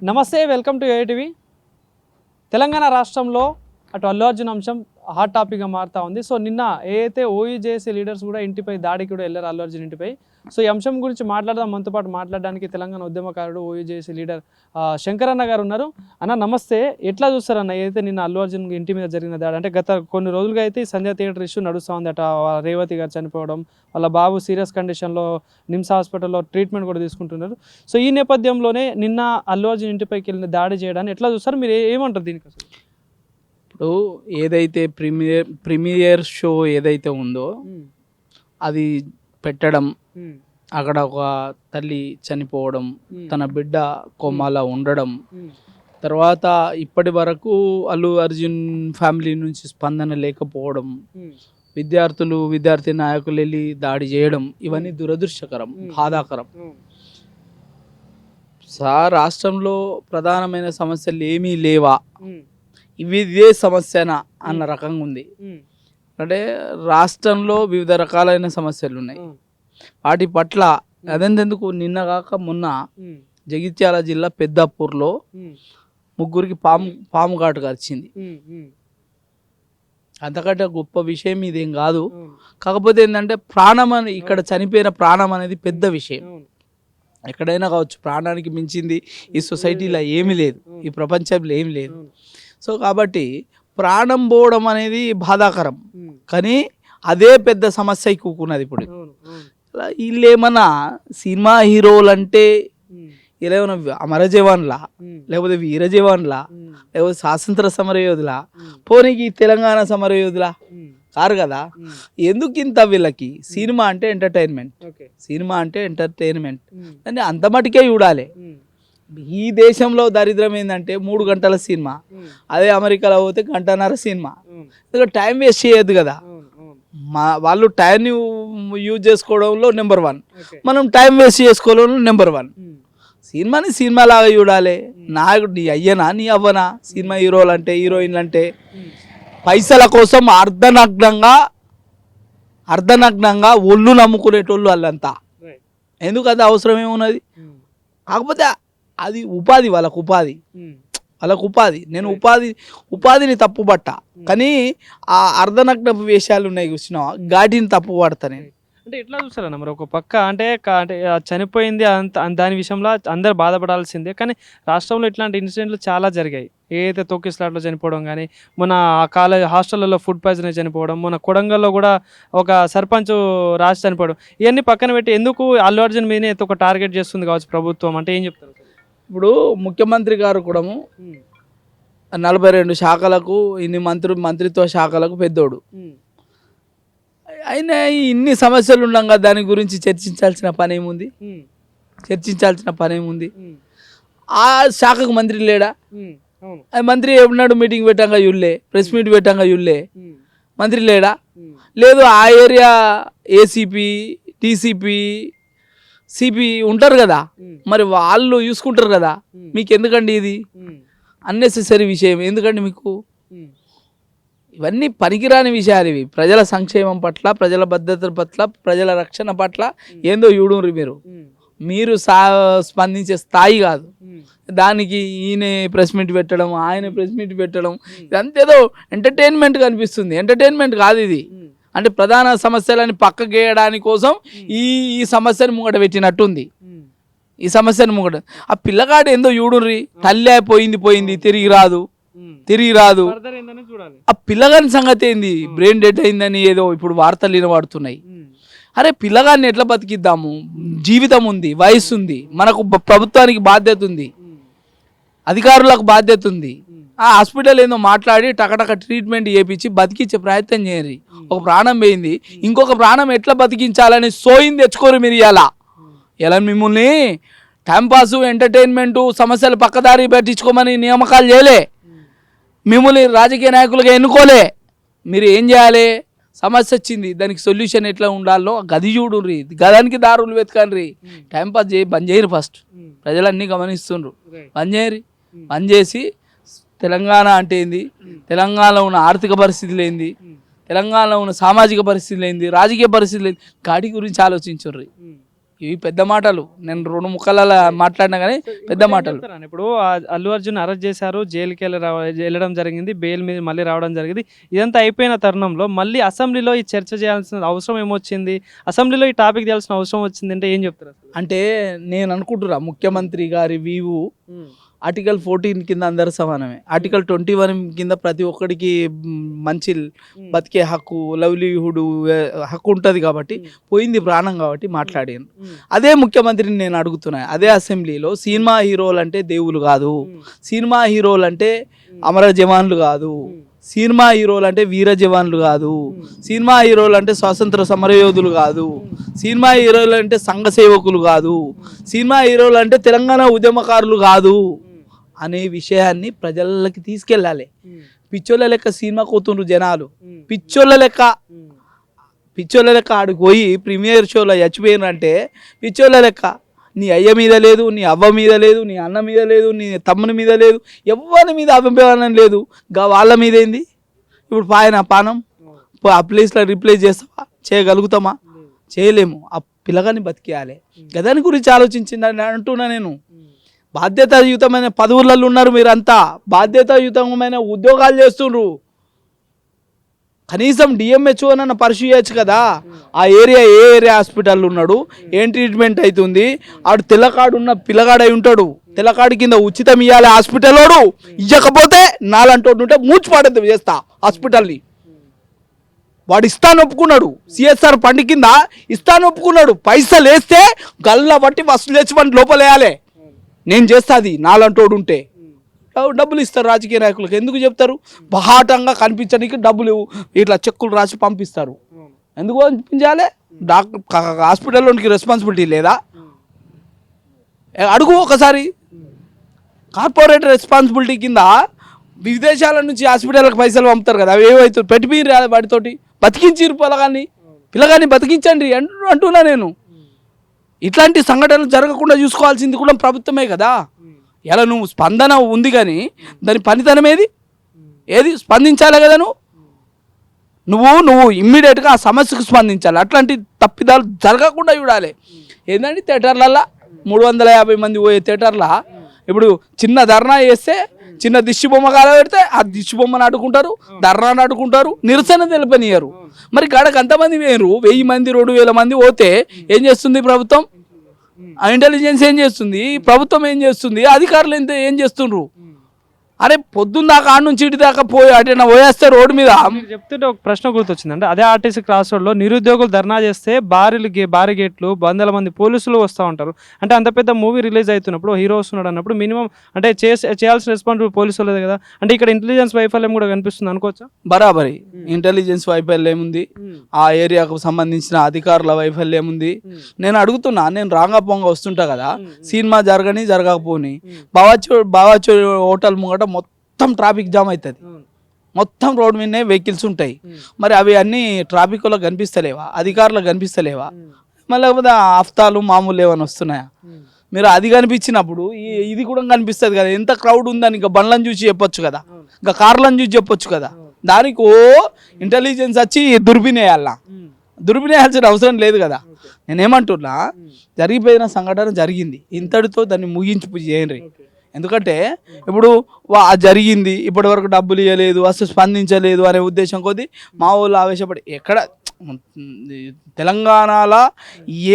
నమస్తే, welcome to ఏఐటీవీ. Telangana రాష్ట్రంలో అటు అల్లు అర్జున్ అంశం హాట్ టాపిక్గా మారుతూ ఉంది. సో నిన్న ఏదైతే ఓయూజేసీ లీడర్స్ కూడా ఇంటిపై దాడికి కూడా వెళ్ళారు అల్లు అర్జున్ ఇంటిపై. సో ఈ అంశం గురించి మాట్లాడదాం. మనతో పాటు మాట్లాడడానికి తెలంగాణ ఉద్యమకారుడు ఓయూజేసీ లీడర్ శంకరన్న గారు ఉన్నారు. అన్న నమస్తే, ఎట్లా చూస్తారన్న ఏదైతే నిన్న అల్లు అర్జున్ ఇంటి మీద జరిగిన దాడి? అంటే గత కొన్ని రోజులుగా అయితే సంధ్య థియేటర్ ఇష్యూ నడుస్తూ ఉంది. అట రేవతి గారు చనిపోవడం, వాళ్ళ బాబు సీరియస్ కండిషన్లో నిమ్స్ హాస్పిటల్లో ట్రీట్మెంట్ కూడా తీసుకుంటున్నారు. సో ఈ నేపథ్యంలోనే నిన్న అల్లు అర్జున్ ఇంటిపైకి వెళ్ళిన దాడి చేయడాన్ని ఎట్లా చూస్తారు? మీరు ఏమంటారు దీనికి? అసలు ఇప్పుడు ఏదైతే ప్రీమియర్ షో ఏదైతే ఉందో అది పెట్టడం, అక్కడ ఒక తల్లి చనిపోవడం, తన బిడ్డ కోమాలో ఉండడం, తర్వాత ఇప్పటి వరకు అల్లు అర్జున్ ఫ్యామిలీ నుంచి స్పందన లేకపోవడం, విద్యార్థి నాయకులు వెళ్ళి దాడి చేయడం, ఇవన్నీ దురదృష్టకరం, బాధాకరం. రాష్ట్రంలో ప్రధానమైన సమస్యలు ఏమీ లేవా, ఇదే సమస్యనా అన్న రకంగా ఉంది. అంటే రాష్ట్రంలో వివిధ రకాలైన సమస్యలు ఉన్నాయి. వాటి పట్ల అదెందుకు నిన్న కాక మొన్న జగిత్యాల జిల్లా పెద్దాపూర్లో ముగ్గురికి పాము ఘాటు వచ్చింది. అంతకంటే గొప్ప విషయం ఇదేం కాదు. కాకపోతే ఏంటంటే ప్రాణం అని, ఇక్కడ చనిపోయిన ప్రాణం అనేది పెద్ద విషయం. ఎక్కడైనా కావచ్చు, ప్రాణానికి మించింది ఈ సొసైటీలో ఏమీ లేదు, ఈ ప్రపంచంలో ఏమి లేదు. సో కాబట్టి ప్రాణం పోవడం అనేది బాధాకరం, కానీ అదే పెద్ద సమస్య కూకున్నది ఇప్పుడు. వీళ్ళు ఏమన్నా సినిమా హీరోలు అంటే ఇలా ఏమన్నా అమరజవాన్లా, లేకపోతే వీరజవాన్లా, లేకపోతే స్వాతంత్ర సమరయోధులా, పోనీకి తెలంగాణ సమరయోధులా కారు కదా. ఎందుకు ఇంత వీళ్ళకి? సినిమా అంటే ఎంటర్టైన్మెంట్ అని అంత మటుకే చూడాలి. ఈ దేశంలో దరిద్రం ఏంటంటే 3 గంటల సినిమా, అదే అమెరికాలో పోతే 1.5 సినిమా. టైం వేస్ట్ చేయొద్దు కదా. వాళ్ళు టైం యూజ్ చేసుకోవడంలో నెంబర్ 1, మనం టైం వేస్ట్ చేసుకోవడంలో నెంబర్ 1. సినిమాని సినిమా లాగా చూడాలి. నాయకుడు నీ అయ్యనా నీ అవ్వనా? సినిమా హీరోలు అంటే, హీరోయిన్లు అంటే పైసల కోసం అర్ధనగ్నంగా ఒళ్ళు నమ్ముకునేటోళ్ళు వాళ్ళంతా. ఎందుకు అది అవసరం ఏమున్నది? కాకపోతే అది ఉపాధి, వాళ్ళకు ఉపాధి. నేను ఉపాధిని తప్పుపట్ట, కానీ ఆ అర్ధనగ్న వేషాలు ఉన్నాయి చూసినా, ఘాటిని తప్పు పడతా నేను. అంటే ఎట్లా చూస్తారన్న మరి? ఒక పక్క అంటే చనిపోయింది, దాని విషయంలో అందరు బాధపడాల్సిందే, కానీ రాష్ట్రంలో ఇట్లాంటి ఇన్సిడెంట్లు చాలా జరిగాయి. ఏదైతే తొక్కిస్లాట్లో చనిపోవడం కానీ, మొన్న కాలేజ్ హాస్టళ్లలో ఫుడ్ పాయిజన్ చనిపోవడం, మొన్న కొడంగల్లో కూడా ఒక సర్పంచ్ రాసి చనిపోవడం, ఇవన్నీ పక్కన పెట్టి ఎందుకు అల్లు అర్జున్ మీదనే ఒక టార్గెట్ చేస్తుంది కావచ్చు ప్రభుత్వం? అంటే ఏం చెప్తారు? ఇప్పుడు ముఖ్యమంత్రి గారు కూడా 42 శాఖలకు, ఇన్ని మంత్రిత్వ శాఖలకు పెద్దోడు. అయినా ఇన్ని సమస్యలు ఉండగా దాని గురించి చర్చించాల్సిన పని ఏముంది? ఆ శాఖకు మంత్రి లేడా? మంత్రి ఎప్పుడున్నాడు? మీటింగ్ పెట్టంగా యుల్లే, ప్రెస్ మీట్ పెట్టంగా యుల్లే, మంత్రి లేడా? లేదు, ఆ ఏరియా ఏసీపీ, డీసీపీ, సిపి ఉంటారు కదా, మరి వాళ్ళు చూసుకుంటారు కదా. మీకు ఎందుకండి ఇది అన్నెసెసరీ విషయం? ఎందుకండి మీకు? ఇవన్నీ పనికిరాని విషయాలు. ఇవి ప్రజల సంక్షేమం పట్ల, ప్రజల భద్రత పట్ల, ప్రజల రక్షణ పట్ల ఏందో చూడుండ్రి మీరు స్పందించే స్థాయి కాదు. దానికి ఈయన ప్రెస్ మీట్ పెట్టడం, ఆయన ప్రెస్ మీట్ పెట్టడం, ఇదంతేదో ఎంటర్టైన్మెంట్ కనిపిస్తుంది. ఎంటర్టైన్మెంట్ కాదు ఇది. అంటే ప్రధాన సమస్యలని పక్కకేయడానికి కోసం ఈ సమస్యను ముంగట పెట్టినట్టుంది. ఈ సమస్యను ముంగట ఆ పిల్లగాడు ఏందో చూడుర్రి, తల్లి పోయింది తిరిగి రాదు. ఆ పిల్లగాని సంగతి ఏంది? బ్రెయిన్ డెడ్ అయిందని ఏదో ఇప్పుడు వార్తలు వినబడుతున్నాయి. అరే పిల్లగాడిని ఎట్లా బతికిద్దాము? జీవితం ఉంది, వయసు ఉంది, మనకు ప్రభుత్వానికి బాధ్యత ఉంది, అధికారులకు బాధ్యత ఉంది. ఆ హాస్పిటల్ ఏందో మాట్లాడి టకటక ట్రీట్మెంట్ చేయించి బతికించే ప్రయత్నం చేయరు. ఒక ప్రాణం పోయింది, ఇంకొక ప్రాణం ఎట్లా బతికించాలని సోయింది తెచ్చుకోరు మీరు. ఎలా మిమ్మల్ని టైంపాసు, ఎంటర్టైన్మెంటు, సమస్యలు పక్కదారి పెట్టించుకోమని నియామకాలు చేయలే, మిమ్మల్ని రాజకీయ నాయకులుగా ఎన్నుకోలే. మీరు ఏం చేయాలి? సమస్య వచ్చింది, దానికి సొల్యూషన్ ఎట్లా ఉండాలో గది చూడుర్రి, గదానికి దారులు వెతకండి. టైంపాస్ బంద్ చేయరు. ఫస్ట్ ప్రజలన్నీ గమనిస్తుండ్రు, బంద్ చేసి తెలంగాణ అంటే ఏంది, తెలంగాణలో ఉన్న ఆర్థిక పరిస్థితులు ఏంది, తెలంగాణలో ఉన్న సామాజిక పరిస్థితులు ఏంది, రాజకీయ పరిస్థితులు ఏంది, గాడి గురించి ఆలోచించుర్రి. ఇవి పెద్ద మాటలు. నేను 2 ముక్కలలో మాట్లాడినా కానీ పెద్ద మాటలు. ఇప్పుడు అల్లు అర్జున్ అరెస్ట్ చేశారు, జైలుకి వెళ్ళడం జరిగింది, బెయిల్ మీద మళ్ళీ రావడం జరిగింది. ఇదంతా అయిపోయిన తరుణంలో మళ్ళీ అసెంబ్లీలో ఈ చర్చ చేయాల్సిన అవసరం ఏమొచ్చింది, అసెంబ్లీలో ఈ టాపిక్ చేయాల్సిన అవసరం వచ్చింది అంటే ఏం చెప్తారు అసలు? అంటే నేను అనుకుంటున్నా ముఖ్యమంత్రి గారి వీవు ఆర్టికల్ 14 కింద అందరు సమానమే, ఆర్టికల్ 21 కింద ప్రతి ఒక్కడికి మంచి బతికే హక్కు, లవ్లీహుడ్ హక్కు ఉంటుంది కాబట్టి పోయింది ప్రాణం కాబట్టి మాట్లాడాను. అదే ముఖ్యమంత్రిని నేను అడుగుతున్నా, అదే అసెంబ్లీలో సినిమా హీరోలు అంటే దేవుళ్ళు కాదు, సినిమా హీరోలు అంటే అమర జవాన్లు కాదు, సినిమా హీరోలు అంటే వీర జవాన్లు కాదు, సినిమా హీరోలు అంటే స్వాతంత్ర సమరయోధులు కాదు, సినిమా హీరోలు అంటే సంఘ సేవకులు కాదు, సినిమా హీరోలు అంటే తెలంగాణ ఉద్యమకారులు కాదు అనే విషయాన్ని ప్రజలకి తీసుకెళ్ళాలి. పిచ్చోళ్ళ లెక్క సినిమా కోతుండ్రు జనాలు, పిచ్చోళ్ళ లెక్క ఆడికి పోయి ప్రీమియర్ షోలో చచ్చిపోయినంటే పిచ్చోళ్ళ లెక్క. నీ అయ్య మీద లేదు, నీ అవ్వ మీద లేదు, నీ అన్న మీద లేదు, నీ తమ్ముని మీద లేదు, ఎవరి మీద అభిప్రాయం లేదు, వాళ్ళ మీద ఏంది? ఇప్పుడు పానం ఆ ప్లేస్లో రీప్లేస్ చేస్తావా? చేయగలుగుతామా? చేయలేము. ఆ పిల్లగాని బతికేయాలి. గదాని గురించి ఆలోచించిందని అంటున్నా నేను. బాధ్యతాయుతమైన పదవులలో ఉన్నారు మీరంతా, బాధ్యతాయుతమైన ఉద్యోగాలు చేస్తుండ్రు. కనీసం డిఎంహెచ్ఓ నన్న పరిశీలి చేయొచ్చు కదా. ఆ ఏరియా ఏ ఏరియా హాస్పిటల్ ఉన్నాడు, ఏం ట్రీట్మెంట్ అవుతుంది, ఆడు తెల్లకాడు ఉన్న పిల్లగాడై ఉంటాడు, తెల్లకాడి కింద ఉచితం ఇవ్వాలి హాస్పిటల్ వాడు. ఇవ్వకపోతే నాలంటోడు ఉంటే మూచిపాడేది చేస్తా హాస్పిటల్ని. వాడు ఇస్తాను ఒప్పుకున్నాడు, సిఎస్ఆర్ ఫండ్ కింద ఇస్తాను ఒప్పుకున్నాడు. పైసలు వేస్తే గల్ల బట్టి వసూలు తెచ్చి మన లోపలేయాలి. నేను చేస్తాది నాలంటోడు ఉంటే. డబ్బులు ఇస్తారు రాజకీయ నాయకులకు, ఎందుకు చెప్తారు? బహాటంగా కనిపించడానికి డబ్బులు ఇట్లా చెక్కులు రాసి పంపిస్తారు. ఎందుకు పంపించాలి? డాక్టర్ హాస్పిటల్లోనికి రెస్పాన్సిబిలిటీ లేదా? అడుగు ఒకసారి. కార్పొరేట్ రెస్పాన్సిబిలిటీ కింద విదేశాల నుంచి హాస్పిటల్కి పైసలు పంపుతారు కదా, అవి ఏవైతే పెట్టిపోయి వాటితోటి బతికించారు పిల్లగాని బతికించండి అంటున్నా నేను. ఇట్లాంటి సంఘటనలు జరగకుండా చూసుకోవాల్సింది కూడా ప్రభుత్వమే కదా. ఇలా నువ్వు స్పందన ఉంది కానీ దాని పనితనం ఏది స్పందించాలి కదా. నువ్వు ఇమ్మీడియట్గా ఆ సమస్యకు స్పందించాలి. అట్లాంటి తప్పిదాలు జరగకుండా చూడాలి. ఏంటంటే థియేటర్లల్లో 350 మంది పోయే థియేటర్లో ఇప్పుడు చిన్న ధర్నా చేస్తే, చిన్న దిష్టి బొమ్మ కాల పెడితే ఆ దిష్టి బొమ్మను అడ్డుకుంటారు, ధర్నాను అడ్డుకుంటారు, నిరసన తెలిపనియరు. మరి గడకు అంతమంది వేరు, 1000 మంది 2000 మంది పోతే ఏం చేస్తుంది ప్రభుత్వం? ఇంటెలిజెన్స్ ఏం చేస్తుంది? ప్రభుత్వం ఏం చేస్తుంది? అధికారులు ఏం చేస్తుండ్రు? అరే పొద్దున్న దాకా ఆడ నుంచి ఇటు దాకా పోయి అటైనా పోయేస్తే రోడ్డు మీద. చెప్తుంటే ఒక ప్రశ్న గుర్తొచ్చిందంటే, అదే ఆర్టీసీ క్రాస్ రోడ్లో నిరుద్యోగులు ధర్నా చేస్తే భారీ గేట్లు 100 మంది పోలీసులు వస్తూ ఉంటారు. అంటే అంత పెద్ద మూవీ రిలీజ్ అవుతున్నప్పుడు హీరో వస్తున్నాడు అన్నప్పుడు మినిమం అంటే చేయాల్సిన రెస్పాన్సిబిలిటీ పోలీసులు లేదు కదా. అంటే ఇక్కడ ఇంటెలిజెన్స్ వైఫల్యం కూడా కనిపిస్తుంది అనుకోవచ్చా? బరాబరి ఇంటెలిజెన్స్ వైఫల్యం ఉంది, ఆ ఏరియాకు సంబంధించిన అధికారుల వైఫల్యం ఉంది. నేను అడుగుతున్నా, నేను రాంగపొంగ వస్తుంటా కదా, సినిమా జరగకపోని బావాచో హోటల్ ముంగట మొత్తం ట్రాఫిక్ జామ్ అవుతుంది. మొత్తం రోడ్ మీదనే వెహికల్స్ ఉంటాయి. మరి అవి అన్నీ ట్రాఫిక్లో కనిపిస్తలేవా? అధికారులకు కనిపిస్తలేవా? మళ్ళీ లేకపోతే హఫ్తాలు మామూలు ఏమైనా వస్తున్నాయా? మీరు అది కనిపించినప్పుడు ఇది కూడా కనిపిస్తుంది కదా. ఎంత క్రౌడ్ ఉందని ఇంకా బండ్లను చూసి చెప్పొచ్చు కదా, ఇంకా కార్లను చూసి చెప్పొచ్చు కదా. దానికి ఇంటెలిజెన్స్ వచ్చి దుర్వినియోగాల్సిన అవసరం లేదు కదా. నేనేమంటున్నా, జరిగిపోయిన సంఘటన జరిగింది, ఇంతటితో దాన్ని ముగించి చేయండి. ఎందుకంటే ఇప్పుడు జరిగింది, ఇప్పటి వరకు డబ్బులు ఇవ్వలేదు, అసలు స్పందించలేదు అనే ఉద్దేశం కొద్దీ మా వాళ్ళు ఆవేశపడి ఎక్కడ తెలంగాణలో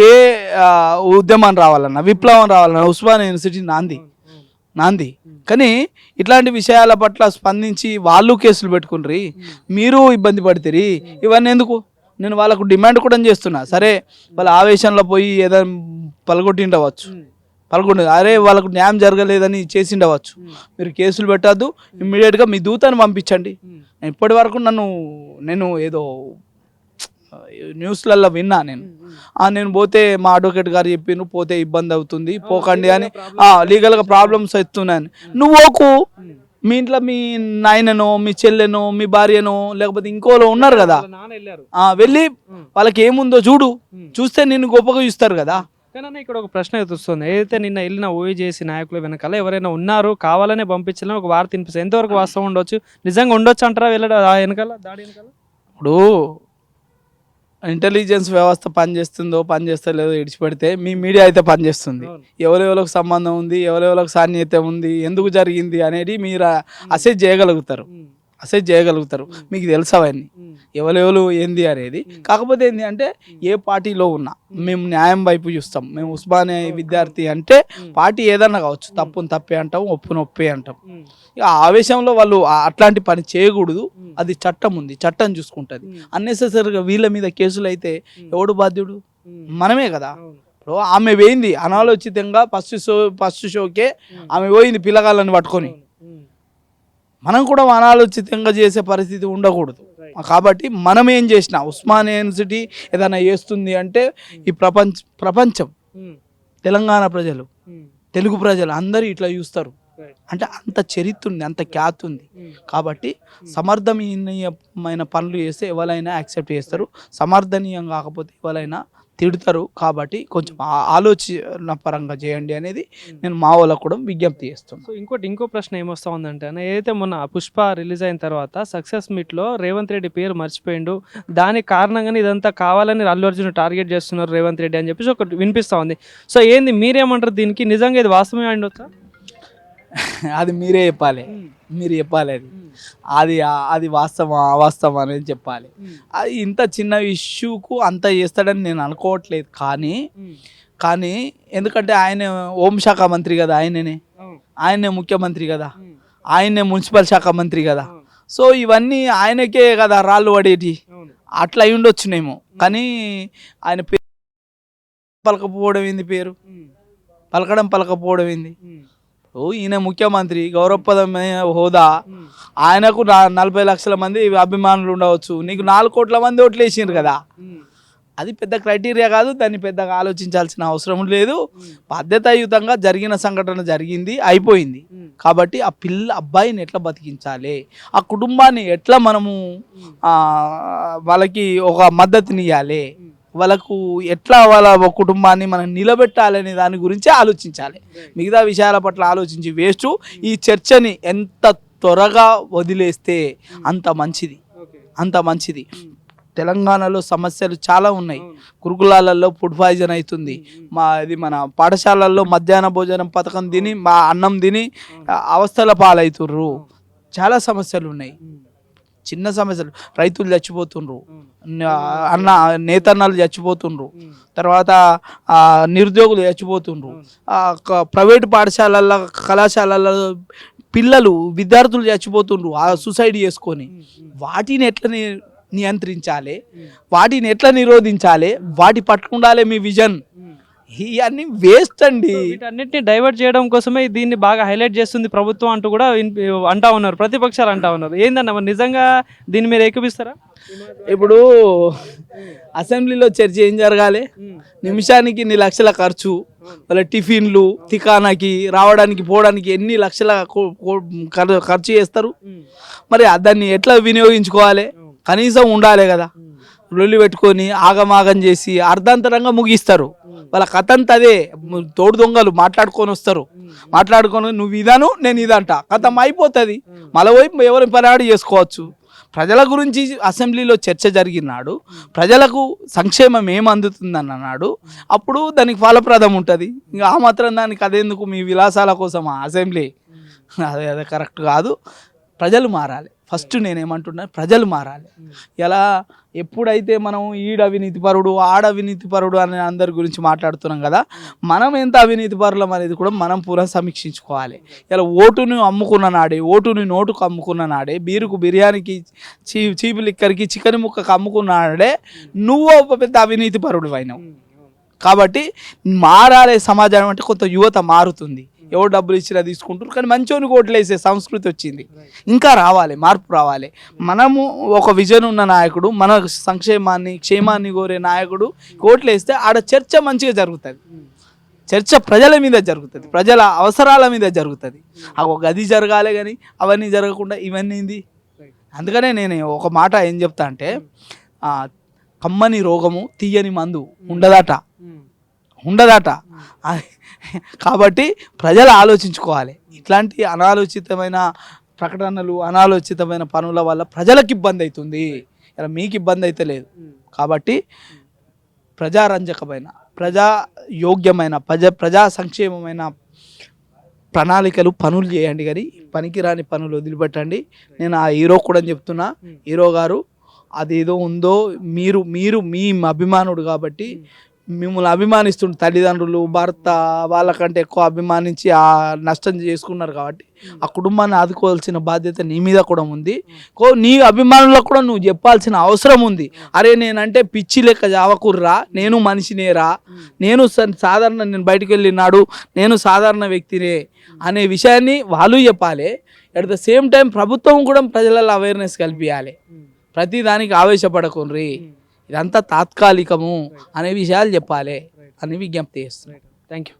ఏ ఉద్యమం రావాలన్నా, విప్లవం రావాలన్నా ఉస్మానియా యూనివర్సిటీ నాంది. కానీ ఇట్లాంటి విషయాల పట్ల స్పందించి వాళ్ళు కేసులు పెట్టుకుంటారు, మీరు ఇబ్బంది పడుతుంది. ఇవన్నీ ఎందుకు? నేను వాళ్ళకు డిమాండ్ కూడా చేస్తున్నా. సరే వాళ్ళ ఆవేశంలో పోయి ఏదైనా పలగొట్టిండవచ్చు, అరే వాళ్ళకు న్యాయం జరగలేదని చేసిండవచ్చు. మీరు కేసులు పెట్టద్దు, ఇమ్మీడియట్గా మీ దూతను పంపించండి. ఇప్పటి వరకు నేను ఏదో న్యూస్లలో విన్నా. నేను పోతే మా అడ్వకేట్ గారు చెప్పిండ్రు, పోతే ఇబ్బంది అవుతుంది, పోకండి అని, లీగల్గా ప్రాబ్లమ్స్ వస్తున్నాయని. నువ్వు మీ ఇంట్లో మీ నాయననో, మీ చెల్లెనో, మీ భార్యనో, లేకపోతే ఇంకోలో ఉన్నారు కదా, వెళ్ళి వాళ్ళకి ఏముందో చూస్తే నిన్ను గొప్పగా చూస్తారు కదా. కానీ ఇక్కడ ఒక ప్రశ్న వస్తుంది, ఏదైతే నిన్న వెళ్ళిన ఓఈజేసీ నాయకుల వెనకాల ఎవరైనా ఉన్నారు, కావాలనే పంపించాలని ఒక వార్త వినిపిస్తుంది. ఎంతవరకు వాస్తవం ఉండొచ్చు, నిజంగా ఉండొచ్చు అంటారా వెళ్ళడం వెనకాల, దాడి వెనకాల? ఇప్పుడు ఇంటెలిజెన్స్ వ్యవస్థ పనిచేస్తలేదో ఇడిచిపెడితే మీ మీడియా అయితే పనిచేస్తుంది. ఎవరెవరికి సంబంధం ఉంది, ఎవరెవరికి సాన్నిహిత్యం ఉంది, ఎందుకు జరిగింది అనేది మీరు అసెస్ చేయగలుగుతారు. మీకు తెలుసు అవన్నీ ఎవరెవరు ఏంది అనేది. కాకపోతే ఏంటి అంటే ఏ పార్టీలో ఉన్నా మేము న్యాయం వైపు చూస్తాం. మేము ఉస్మానియా విద్యార్థి అంటే పార్టీ ఏదన్నా కావచ్చు, తప్పును తప్పే అంటాం, ఒప్పును ఒప్పే అంటాం. ఇక ఆవేశంలో వాళ్ళు అట్లాంటి పని చేయకూడదు. అది చట్టం ఉంది, చట్టం చూసుకుంటుంది. అన్నెసెసరీగా వీళ్ళ మీద కేసులు అయితే ఎవడు బాధ్యుడు? మనమే కదా. ఇప్పుడు ఆమె పోయింది అనాలోచితంగా ఫస్ట్ షోకే ఆమె పోయింది పిల్లగాళ్ళని పట్టుకొని. మనం కూడా అనాలోచితంగా చేసే పరిస్థితి ఉండకూడదు. కాబట్టి మనం ఏం చేసినా ఉస్మానియా యూనివర్సిటీ ఏదైనా చేస్తుంది అంటే ఈ ప్రపంచం తెలంగాణ ప్రజలు, తెలుగు ప్రజలు అందరూ ఇట్లా చూస్తారు. అంటే అంత చరిత్ర ఉంది, అంత ఖ్యాతి ఉంది. కాబట్టి సమర్థనీయమైన పనులు చేస్తే ఎవరైనా యాక్సెప్ట్ చేస్తారు, సమర్థనీయం కాకపోతే ఎవరైనా తిడతారు. కాబట్టి కొంచెం ఆలోచన పరంగా చేయండి అనేది నేను మా వాళ్ళకు కూడా విజ్ఞప్తి చేస్తాను. సో ఇంకో ప్రశ్న ఏమొస్తా ఉందంటే ఏదైతే మొన్న పుష్ప రిలీజ్ అయిన తర్వాత సక్సెస్ మీట్లో రేవంత్ రెడ్డి పేరు మర్చిపోయిండు, దానికి కారణంగానే ఇదంతా కావాలని అల్లు అర్జున్ టార్గెట్ చేస్తున్నారు రేవంత్ రెడ్డి అని చెప్పేసి ఒకటి వినిపిస్తూ ఉంది. సో ఏంది మీరేమంటారు దీనికి? నిజంగా ఇది వాస్తవమే అండొచ్చా? అది మీరే చెప్పాలి, మీరు చెప్పాలి. అది వాస్తవం అవాస్తవం అనేది చెప్పాలి. అది ఇంత చిన్న ఇష్యూకు అంత చేస్తాడని నేను అనుకోవట్లేదు. కానీ ఎందుకంటే ఆయన హోంశాఖ మంత్రి కదా, ఆయనే ముఖ్యమంత్రి కదా, ఆయనే మున్సిపల్ శాఖ మంత్రి కదా. సో ఇవన్నీ ఆయనకే కదా రాళ్ళు పడేటి. అట్లా అయి ఉండొచ్చునేమో. కానీ ఆయన పేరు పలకపోవడం ఏంది, పేరు పలకపోవడం ఏంది? ఈయన ముఖ్యమంత్రి, గౌరవప్రదమైన హోదా, ఆయనకు 40 లక్షల మంది అభిమానులు ఉండవచ్చు. నీకు 4 కోట్ల మంది ఓట్లు వేసిండ్రు కదా. అది పెద్ద క్రైటీరియా కాదు, దాన్ని పెద్దగా ఆలోచించాల్సిన అవసరం లేదు. బాధ్యతాయుతంగా జరిగిన సంఘటన జరిగింది, అయిపోయింది. కాబట్టి ఆ అబ్బాయిని ఎట్లా బతికించాలి, ఆ కుటుంబాన్ని ఎట్లా మనము వాళ్ళకి ఒక మద్దతునియాలి, వాళ్ళకు ఎట్లా వాళ్ళ కుటుంబాన్ని మనం నిలబెట్టాలనే దాని గురించి ఆలోచించాలి. మిగతా విషయాల పట్ల ఆలోచించి వేస్ట్. ఈ చర్చని ఎంత త్వరగా వదిలేస్తే అంత మంచిది. తెలంగాణలో సమస్యలు చాలా ఉన్నాయి. గురుకులాలలో ఫుడ్ పాయిజన్ అవుతుంది. మన పాఠశాలల్లో మధ్యాహ్న భోజనం పథకం తిని అన్నం తిని అవస్థల పాలవుతుర్రు. చాలా సమస్యలు ఉన్నాయి, చిన్న సమస్యలు. రైతులు చచ్చిపోతుండ్రు, నేతన్నలు చచ్చిపోతుండ్రు, తర్వాత నిరుద్యోగులు చచ్చిపోతుండ్రు, ప్రైవేటు పాఠశాలల్లో కళాశాలల్లో విద్యార్థులు చచ్చిపోతుండ్రు సూసైడ్ చేసుకొని. వాటిని ఎట్లా నియంత్రించాలి, వాటిని ఎట్లా నిరోధించాలి, వాటి పట్టుకుండాలి మీ విజన్. ఇవన్నీ వేస్ట్ అండి. వీటన్నిటిని డైవర్ట్ చేయడం కోసమే దీన్ని బాగా హైలైట్ చేస్తుంది ప్రభుత్వం అంటూ కూడా అంటా ఉన్నారు, ప్రతిపక్షాలు అంటా ఉన్నారు. ఏందన్న మరి నిజంగా దీన్ని మీరు ఏకపిస్తారా? ఇప్పుడు అసెంబ్లీలో చర్చ ఏం జరగాలి? నిమిషానికి ఇన్ని లక్షల ఖర్చు, వాళ్ళ టిఫిన్లు, తికానాకి రావడానికి పోవడానికి ఎన్ని లక్షల ఖర్చు చేస్తారు. మరి దాన్ని ఎట్లా వినియోగించుకోవాలి? కనీసం ఉండాలి కదా. లొల్లి పెట్టుకొని ఆగమాగం చేసి అర్ధాంతరంగా ముగిస్తారు. వాళ్ళ కథ అంతా అదే. తోడు దొంగలు మాట్లాడుకొని వస్తారు, మాట్లాడుకొని నువ్వు ఇదాను నేను ఇదంట, కథం అయిపోతుంది. మళ్ళీ పోయి ఎవరి పనాడు చేసుకోవచ్చు. ప్రజల గురించి అసెంబ్లీలో చర్చ జరిగినాడు, ప్రజలకు సంక్షేమం ఏం అందుతుందని అన్నాడు, అప్పుడు దానికి ఫలప్రదం ఉంటుంది. ఇంకా ఆ మాత్రం దానికి అదేందుకు మీ విలాసాల కోసం అసెంబ్లీ? అదే కరెక్ట్ కాదు. ప్రజలు మారాలి ఫస్ట్. నేనేమంటున్నా, ప్రజలు మారాలి. ఎలా ఎప్పుడైతే మనం అవినీతిపరుడు అవినీతిపరుడు అని అందరి గురించి మాట్లాడుతున్నాం కదా, మనం ఎంత అవినీతిపరులం అనేది కూడా మనం పునఃసమీక్షించుకోవాలి. ఇలా ఓటుని అమ్ముకున్న నాడే, ఓటుని నోటుకు అమ్ముకున్న నాడే, బీరుకు బిర్యానీకి చీపు లిక్కర్కి చికెన్ ముక్కకు అమ్ముకున్న నాడే నువ్వు పెద్ద అవినీతిపరుడు అయినావు. కాబట్టి మారాలే సమాజం. అంటే కొంత యువత మారుతుంది. ఎవరు డబ్బులు ఇచ్చినా తీసుకుంటారు, కానీ మంచోని ఓట్లు వేసే సంస్కృతి వచ్చింది. ఇంకా రావాలి, మార్పు రావాలి. మనము ఒక విజన్ ఉన్న నాయకుడు, మన సంక్షేమాన్ని క్షేమాన్ని కోరే నాయకుడు ఓట్లు వేస్తే ఆడ చర్చ మంచిగా జరుగుతుంది. చర్చ ప్రజల మీద జరుగుతుంది, ప్రజల అవసరాల మీద జరుగుతుంది. ఒక గది జరగాలి, కానీ అవన్నీ జరగకుండా ఇవన్నీ ఏంది? అందుకనే నేను ఒక మాట ఏం చెప్తా అంటే, కమ్మని రోగము తీయని మందు ఉండదట. కాబట్టి ప్రజలు ఆలోచించుకోవాలి. ఇట్లాంటి అనాలోచితమైన ప్రకటనలు, అనాలోచితమైన పనుల వల్ల ప్రజలకు ఇబ్బంది అవుతుంది. ఇలా మీకు ఇబ్బంది అయితే లేదు. కాబట్టి ప్రజారంజకమైన ప్రజా యోగ్యమైన ప్రజా సంక్షేమమైన ప్రణాళికలు పనులు చేయండి, కానీ పనికిరాని పనులు వదిలిపెట్టండి. నేను ఆ హీరో కూడా చెప్తున్నా, హీరో గారు అదేదో ఉందో మీరు మీ అభిమానుడు కాబట్టి మిమ్మల్ని అభిమానిస్తుండే తల్లిదండ్రులు భర్త వాళ్ళకంటే ఎక్కువ అభిమానించి ఆ నష్టం చేసుకున్నారు కాబట్టి ఆ కుటుంబాన్ని ఆదుకోవాల్సిన బాధ్యత నీ మీద కూడా ఉంది. నీ అభిమానులకు కూడా నువ్వు చెప్పాల్సిన అవసరం ఉంది. అరే నేనంటే పిచ్చి లెక్క జావకుర్రా, నేను మనిషినేరా, నేను సాధారణ నేను బయటకు వెళ్ళినాడు నేను సాధారణ వ్యక్తినే అనే విషయాన్ని వాళ్ళు చెప్పాలి. అట్ ద సేమ్ టైం ప్రభుత్వం కూడా ప్రజలలో అవేర్నెస్ కల్పించాలి. ప్రతి దానికి ఆవేశపడకుండ్రి, ఇదంతా తాత్కాలికము అనే విషయాలు చెప్పాలి అని విజ్ఞప్తి చేస్తున్నాను. Thank you.